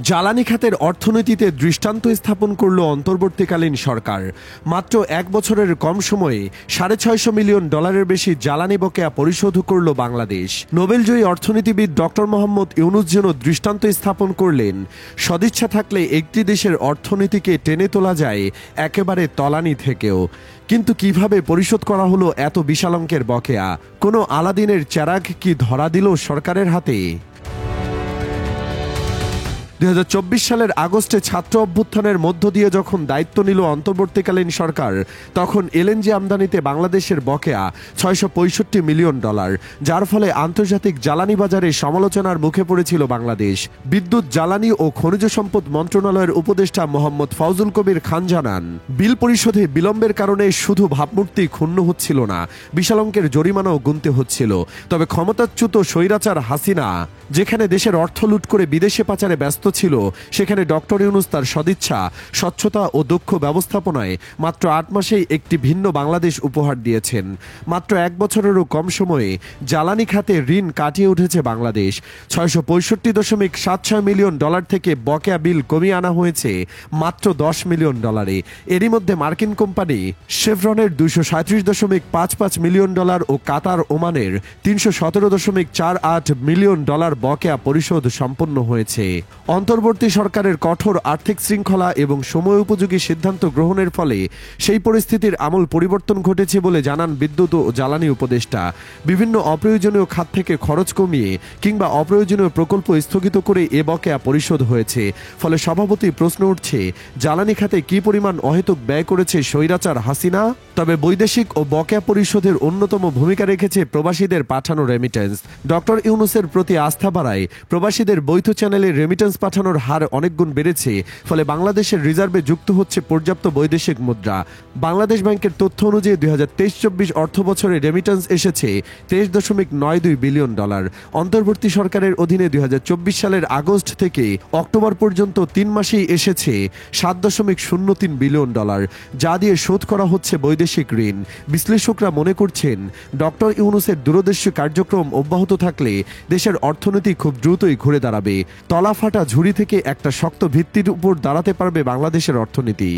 জ্বালানি খাতের অর্থনীতিতে দৃষ্টান্ত স্থাপন করল অন্তর্বর্তীকালীন সরকার। মাত্র এক বছরের কম সময়ে $650 মিলিয়ন বেশি জ্বালানি বকেয়া পরিশোধ করল বাংলাদেশ। নোবেলজয়ী অর্থনীতিবিদ ডক্টর মোহাম্মদ ইউনূস যেন দৃষ্টান্ত স্থাপন করলেন, সদিচ্ছা থাকলে একটি দেশের অর্থনীতিকে টেনে তোলা যায় একেবারে তলানি থেকেও। কিন্তু কিভাবে পরিশোধ করা হলো এত বিশাল অঙ্কের বকেয়া? কোনো আলাদিনের চেরাগ কি ধরা দিল সরকারের হাতে? 2024 সালের আগস্টে ছাত্র অভ্যুত্থানের মধ্য দিয়ে যখন দায়িত্ব নিল অন্তর্বর্তীকালীন সরকার, তখন এলএনজি আমদানিতে বাংলাদেশের বকেয়া $665 মিলিয়ন, যার ফলে আন্তর্জাতিক জ্বালানি বাজারে সমালোচনার মুখে পড়েছিল বাংলাদেশ। বিদ্যুৎ, জ্বালানি ও খনিজ সম্পদ মন্ত্রণালয়ের উপদেষ্টা মোহাম্মদ ফাউজুল কবির খান জানান, বিল পরিশোধে বিলম্বের কারণে শুধু ভাবমূর্তি ক্ষুণ্ণ হচ্ছিল না, বিশাল অঙ্কের জরিমানাও গুনতে হচ্ছিল। তবে ক্ষমতাচ্যুত স্বৈরাচার হাসিনা যেখানে দেশের অর্থ লুট করে বিদেশে পাচারে ব্যস্ত ছিল, সেখানে ডক্টর ইউনূস তার সদিচ্ছা, স্বচ্ছতা ও দক্ষ ব্যবস্থাপনায় মাত্র 8 মাসেই একটি ভিন্ন বাংলাদেশ উপহার দিয়েছেন। মাত্র এক বছরেরও কম সময়ে জ্বালানি খাতে ঋণ কাটিয়ে উঠেছে বাংলাদেশ। $665.76 মিলিয়ন থেকে বকেয়া বিল কমিয়ে আনা হয়েছে মাত্র $10 মিলিয়ন। এরই মধ্যে মার্কিন কোম্পানি শেভরনের $237.55 মিলিয়ন ও কাতার ওমানের $317.48 মিলিয়ন বকেয়া পরিশোধ সম্পন্ন হয়েছে। অন্তর্বর্তী সরকারের কঠোর আর্থিক শৃঙ্খলা এবং সময় উপযোগী সিদ্ধান্ত গ্রহণের ফলে সেই পরিস্থিতির আমূল পরিবর্তন ঘটেছে বলে জানান বিদ্যুৎ ও জ্বালানি উপদেষ্টা। বিভিন্ন অপ্রয়োজনীয় খাত থেকে খরচ কমিয়ে কিংবা অপ্রয়োজনীয় প্রকল্প স্থগিত করে এ বকেয়া পরিশোধ হয়েছে। ফলে স্বভাবতই প্রশ্ন উঠছে, জ্বালানি খাতে কি পরিমাণ অহেতুক ব্যয় করেছে স্বৈরাচার হাসিনা? তবে বৈদেশিক ও বকেয়া পরিশোধের অন্যতম ভূমিকা রেখেছে প্রবাসীদের পাঠানো রেমিটেন্স। ডক্টর ইউনূসের প্রতি আস্থা বাড়ায় প্রবাসীদের বৈধ চ্যানেলে রেমিটেন্স পাঠানোর হার অনেক গুণ বেড়েছে। ফলে বাংলাদেশের রিজার্ভে যুক্ত হচ্ছে পর্যাপ্ত বৈদেশিক মুদ্রা। বাংলাদেশ ব্যাংকের তথ্য অনুযায়ী 2023-24 অর্থ বছরে রেমিটেন্স এসেছে $23.92 বিলিয়ন। অন্তর্বর্তী সরকারের অধীনে 2024 সালের আগস্ট থেকে অক্টোবর পর্যন্ত 3 মাসেই এসেছে $7.03 বিলিয়ন, যা দিয়ে শোধ করা হচ্ছে বৈদেশিক ঋণ। বিশ্লেষকরা মনে করছেন, ডক্টর ইউনূসের দূরদর্শী কার্যক্রম অব্যাহত থাকলে দেশের অর্থনীতি খুব দ্রুতই ঘুরে দাঁড়াবে। তলাফাটা ঝুড়ি থেকে একটা শক্ত ভিত্তির উপর দাঁড়াতে পারবে বাংলাদেশের অর্থনীতি।